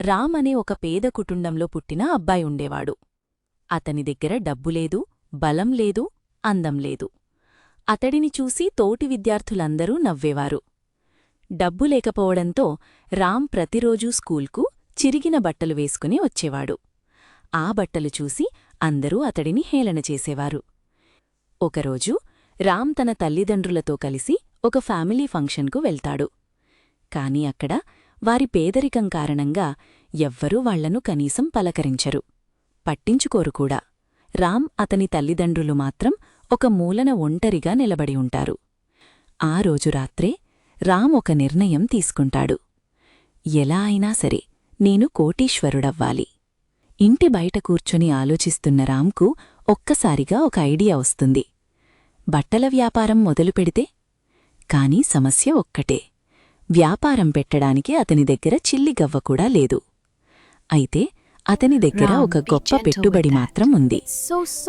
రామ్ అనే ఒక పేద కుటుంబంలో పుట్టిన అబ్బాయి ఉండేవాడు. అతని దగ్గర డబ్బులేదు, బలం లేదు, అందం లేదు. అతడిని చూసి తోటి విద్యార్థులందరూ నవ్వేవారు. డబ్బు లేకపోవడంతో రామ్ ప్రతిరోజూ స్కూల్కు చిరిగిన బట్టలు వేసుకుని వచ్చేవాడు. ఆ బట్టలు చూసి అందరూ అతడిని హేళన చేసేవారు. ఒకరోజు రామ్ తన తల్లిదండ్రులతో కలిసి ఒక ఫ్యామిలీ ఫంక్షన్కు వెళ్తాడు. కాని అక్కడ వారి పేదరికం కారణంగా ఎవ్వరూ వాళ్లను కనీసం పలకరించరు, పట్టించుకోరు కూడా. రామ్ అతని తల్లిదండ్రులు మాత్రం ఒక మూలన ఒంటరిగా నిలబడి ఉంటారు. ఆ రోజు రాత్రే రామ్ ఒక నిర్ణయం తీసుకుంటాడు. ఎలా అయినా సరే నేను కోటీశ్వరుడవ్వాలి. ఇంటి బయట కూర్చొని ఆలోచిస్తున్న రామ్కు ఒక్కసారిగా ఒక ఐడియా వస్తుంది. బట్టల వ్యాపారం మొదలుపెడితే? కాని సమస్య ఒక్కటే, వ్యాపారం పెట్టడానికి అతని దగ్గర చిల్లిగవ్వ కూడా లేదు. అయితే అతని దగ్గర ఒక గొప్ప పెట్టుబడి మాత్రం ఉంది.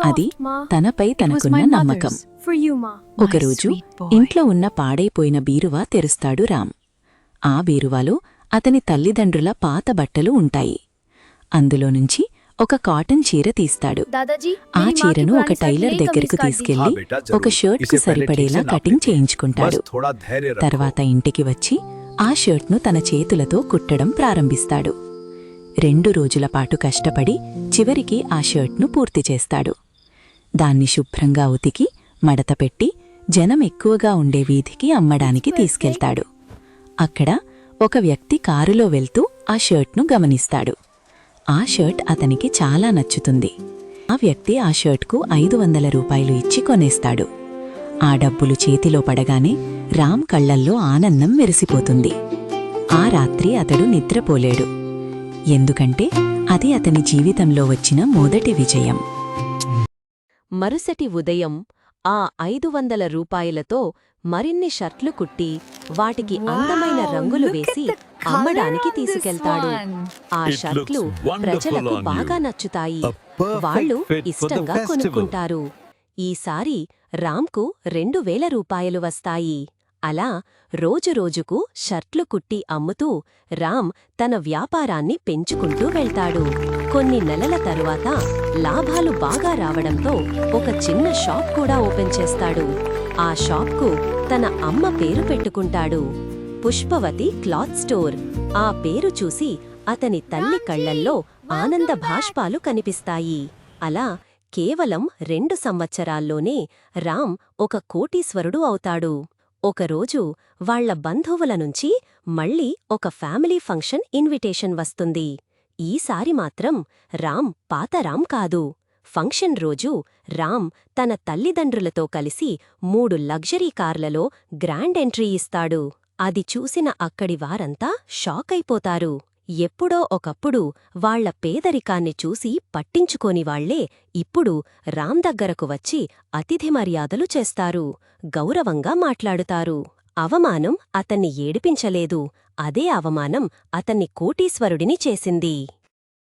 అది తనపై తనకున్న నమ్మకం. ఒకరోజు ఇంట్లో ఉన్న పాడైపోయిన బీరువా తెరుస్తాడు రామ్. ఆ బీరువాలో అతని తల్లిదండ్రుల పాత బట్టలు ఉంటాయి. అందులోనుంచి ఒక కాటన్ చీర తీస్తాడు. ఆ చీరను ఒక టైలర్ దగ్గరకు తీసుకెళ్లి ఒక షర్ట్కు సరిపడేలా కటింగ్ చేయించుకుంటాడు. తర్వాత ఇంటికి వచ్చి ఆ షర్ట్ను తన చేతులతో కుట్టడం ప్రారంభిస్తాడు. 2 రోజులపాటు కష్టపడి చివరికి ఆ షర్ట్ను పూర్తి చేస్తాడు. దాన్ని శుభ్రంగా ఉతికి మడతపెట్టి జనం ఎక్కువగా ఉండే వీధికి అమ్మడానికి తీసుకెళ్తాడు. అక్కడ ఒక వ్యక్తి కారులో వెళ్తూ ఆ షర్ట్ను గమనిస్తాడు. ఆ షర్ట్ అతనికి చాలా నచ్చుతుంది. ఆ వ్యక్తి ఆ షర్ట్కు 500 రూపాయలు ఇచ్చి కొనేస్తాడు. ఆ డబ్బులు చేతిలో పడగానే రామ్ కళ్లల్లో ఆనందం మెరిసిపోతుంది. ఆ రాత్రి అతడు నిద్రపోలేడు. ఎందుకంటే అది అతని జీవితంలో వచ్చిన మొదటి విజయం. మరుసటి ఉదయం ఆ 500 రూపాయలతో మరిన్ని షర్ట్లు కుట్టి వాటికి అందమైన రంగులు వేసి అమ్మడానికి తీసుకెళ్తాడు. ఆ షర్ట్లు ప్రజలకు బాగా నచ్చుతాయి. వాళ్ళు ఇష్టంగా కొనుక్కుంటారు. ఈసారి రామ్కు 2000 రూపాయలు వస్తాయి. అలా రోజురోజుకు షర్ట్లు కుట్టి అమ్ముతూ రామ్ తన వ్యాపారాన్ని పెంచుకుంటూ వెళ్తాడు. కొన్ని నెలల తరువాత లాభాలు బాగా రావడంతో ఒక చిన్న షాప్ కూడా ఓపెన్ చేస్తాడు. ఆ షాప్కు తన అమ్మ పేరు పెట్టుకుంటాడు, పుష్పవతి క్లాత్ స్టోర్. ఆ పేరు చూసి అతని తల్లి కళ్లల్లో ఆనంద భాష్పాలు కనిపిస్తాయి. అలా కేవలం 2 సంవత్సరాల్లోనే రామ్ ఒక కోటీశ్వరుడు అవుతాడు. ఒకరోజు వాళ్ల బంధువుల నుంచి మళ్ళీ ఒక ఫ్యామిలీ ఫంక్షన్ ఇన్విటేషన్ వస్తుంది. ఈసారి మాత్రం రామ్ పాత రామ్ కాదు. ఫంక్షన్ రోజు రామ్ తన తల్లిదండ్రులతో కలిసి 3 లగ్జరీ కార్లలో గ్రాండ్ ఎంట్రీ ఇస్తాడు. అది చూసిన అక్కడి వారంతా షాకైపోతారు. ఎప్పుడో ఒకప్పుడు వాళ్ల పేదరికాన్ని చూసి పట్టించుకోనివాళ్లే ఇప్పుడు రామ్ దగ్గరకు వచ్చి అతిథి మర్యాదలు చేస్తారు, గౌరవంగా మాట్లాడుతారు. అవమానం అతన్ని ఏడిపించలేదు. అదే అవమానం అతన్ని కోటీశ్వరుడిని చేసింది.